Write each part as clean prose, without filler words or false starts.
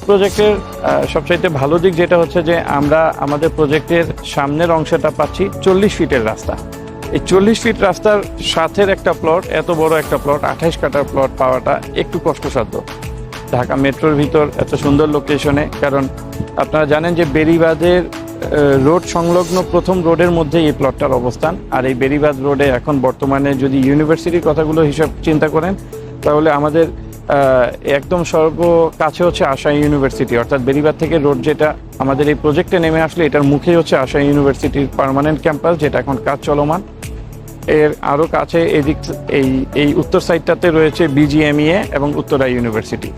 প্রজেক্টের সবচাইতে ভালো দিক যেটা হচ্ছে যে আমরা আমাদের প্রজেক্টের সামনের অংশটা পাচ্ছি 40 ফিটের রাস্তা। এই 40 ফিট রাস্তার সাথের একটা প্লট, এত বড় একটা প্লট, 28 কাঠার প্লট পাওয়াটা একটু কষ্টসাধ্য ঢাকা মেট্রোর ভিতর এত সুন্দর লোকেশনে। কারণ আপনারা জানেন যে বেড়িবাঁধের রোড সংলগ্ন প্রথম রোডের মধ্যে এই প্লটটার অবস্থান। আর এই বেড়িবাঁধ রোডে এখন বর্তমানে যদি ইউনিভার্সিটির কথাগুলো হিসাব চিন্তা করেন তাহলে আমাদের একদম কাছে হচ্ছে আশাই ইউনিভার্সিটি, অর্থাৎ বেড়িবাঁধ থেকে রোড যেটা আমাদের এই প্রজেক্টে নেমে আসলে এটার মুখেই হচ্ছে আশাই ইউনিভার্সিটির পার্মানেন্ট ক্যাম্পাস, যেটা এখন কাজ চলমান। এর আরও কাছে এই উত্তর সাইডটাতে রয়েছে বিজিএমইএ এবং উত্তরা ইউনিভার্সিটি।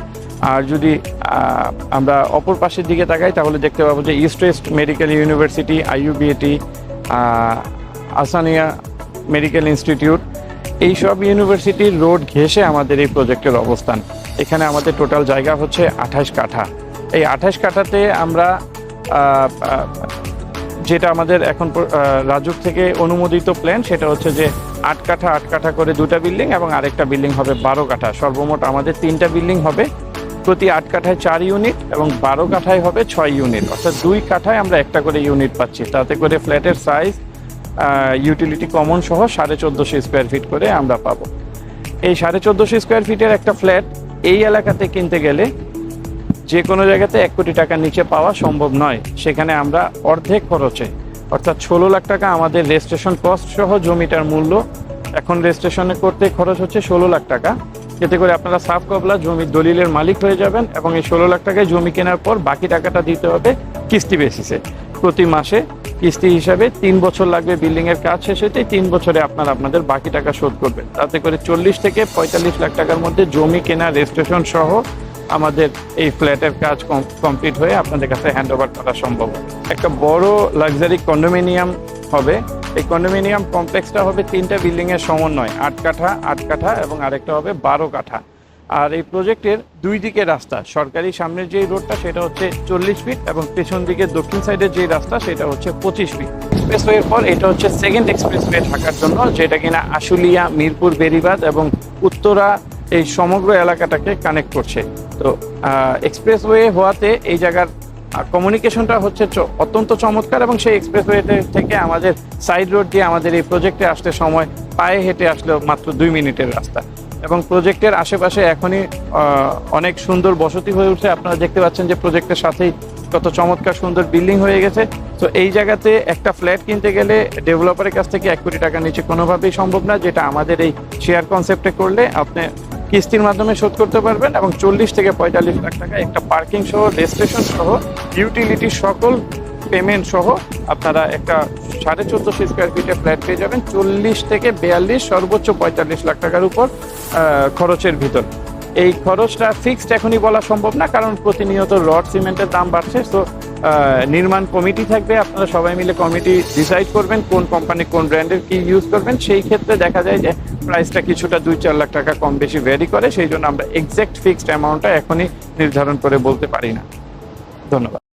আর যদি আমরা অপর পাশের দিকে তাকাই তাহলে দেখতে পাবো যে east west medical university, IUBAT, Ahsania medical institute, এইসব ইউনিভার্সিটির রোড ঘেঁষে আমাদের এই প্রজেক্টের অবস্থান। এখানে আমাদের টোটাল জায়গা হচ্ছে 28 কাঠা। এই 28 কাঠাতে আমরা যেটা আমাদের এখন রাজুক থেকে অনুমোদিত প্ল্যান সেটা হচ্ছে যে 8 কাঠা করে 2টা বিল্ডিং এবং আরেকটা বিল্ডিং হবে 12 কাঠা। সর্বমোট আমাদের 3টা বিল্ডিং হবে, প্রতি 8 কাঠায় 4 ইউনিট এবং 12 কাঠায় হবে 6 ইউনিট, অর্থাৎ 2 কাঠায় আমরা একটা করে ইউনিট পাচ্ছি। তাতে করে ফ্ল্যাটের সাইজ ইউটিলিটি কমন সহ 1450 স্কোয়ার ফিট করে আমরা পাবো। এই 1450 স্কোয়ার ফিটের একটা ফ্ল্যাট এই এলাকাতে কিনতে গেলে যে কোনো জায়গাতে 1 কোটি টাকার নিচে পাওয়া সম্ভব নয়। সেখানে আমরা অর্ধেক খরচে, অর্থাৎ 16 লাখ টাকা আমাদের রেজিস্ট্রেশন কস্ট সহ জমিটার মূল্য এখন রেজিস্ট্রেশনে করতে খরচ হচ্ছে 16 লাখ টাকা। এতে করে আপনারা সাফ কবলা জমির দলিলের মালিক হয়ে যাবেন এবং এই 16 লাখ টাকায় জমি কেনার পর বাকি টাকাটা দিতে হবে কিস্তি বেসিসে। প্রতি মাসে কিস্তি হিসাবে 3 বছর লাগবে বিল্ডিংয়ের কাজ শেষ হতে, 3 বছরে আপনারা আপনাদের বাকি টাকা শোধ করবেন। তাতে করে 40 থেকে 45 লাখ টাকার মধ্যে জমি কেনা রেজিস্ট্রেশন সহ আমাদের এই ফ্ল্যাটের কাজ কমপ্লিট হয়ে আপনাদের কাছে হ্যান্ড ওভার করা সম্ভব। একটা বড় লাক্সারি কন্ডোমিনিয়াম হবে। এই কন্ডোমিনিয়াম কমপ্লেক্সটা হবে 3টা বিল্ডিংয়ের সমন্বয়, 8 কাঠা এবং আরেকটা হবে 12 কাঠা। আর এই প্রজেক্টের 2 দিকে রাস্তা, সরকারি সামনের যে রোডটা সেটা হচ্ছে 40 ফিট এবং পেছন দিকে দক্ষিণ সাইডের যে রাস্তা সেটা হচ্ছে 25 ফিট। এক্সপ্রেসওয়ের পর এটা হচ্ছে সেকেন্ড এক্সপ্রেসওয়ে ঢাকার জন্য, যেটা কিনা আশুলিয়া, মিরপুর, বেড়িবাঁধ এবং উত্তরা এই সমগ্র এলাকাটাকে কানেক্ট করছে। তো এক্সপ্রেসওয়ে হওয়াতে এই জায়গার কমিউনিকেশনটা হচ্ছে অত্যন্ত চমৎকার এবং সেই এক্সপ্রেসওয়ে থেকে আমাদের সাইড রোড দিয়ে আমাদের এই প্রজেক্টে আসতে সময় পায়ে হেঁটে আসলেও মাত্র 2 মিনিটের রাস্তা। এবং প্রজেক্টের আশেপাশে এখনই অনেক সুন্দর বসতি হয়ে উঠছে। আপনারা দেখতে পাচ্ছেন যে প্রজেক্টের সাথেই কত চমৎকার সুন্দর বিল্ডিং হয়ে গেছে। তো এই জায়গাতে একটা ফ্ল্যাট কিনতে গেলে ডেভেলপারের কাছ থেকে 1 কোটি টাকার নিচে কোনোভাবেই সম্ভব না, যেটা আমাদের এই শেয়ার কনসেপ্টে করলে আপনি কিস্তির মাধ্যমে শোধ করতে পারবেন এবং 40 থেকে 45 লাখ টাকা একটা পার্কিং সহ, রেজিস্ট্রেশন সহ, ইউটিলিটি সকল পেমেন্ট সহ আপনারা একটা 1450 স্কোয়ার ফিটের ফ্ল্যাট পেয়ে যাবেন 40 থেকে 42 সর্বোচ্চ 45 লাখ টাকার উপর খরচের ভিতর। এই খরচটা ফিক্সড এখনই বলা সম্ভব না, কারণ প্রতিনিয়ত রড সিমেন্টের দাম বাড়ছে। তো নির্মাণ কমিটি থাকবে, আপনারা সবাই মিলে কমিটি ডিসাইড করবেন কোন কোম্পানি কোন ব্র্যান্ডের কি ইউজ করবেন। সেই ক্ষেত্রে দেখা যায় যে প্রাইসটা কিছুটা 2-4 লাখ টাকা কম বেশি ভ্যারি করে, সেই জন্য আমরা এক্স্যাক্ট ফিক্সড অ্যামাউন্টটা এখনই নির্ধারণ করে বলতে পারি না। ধন্যবাদ।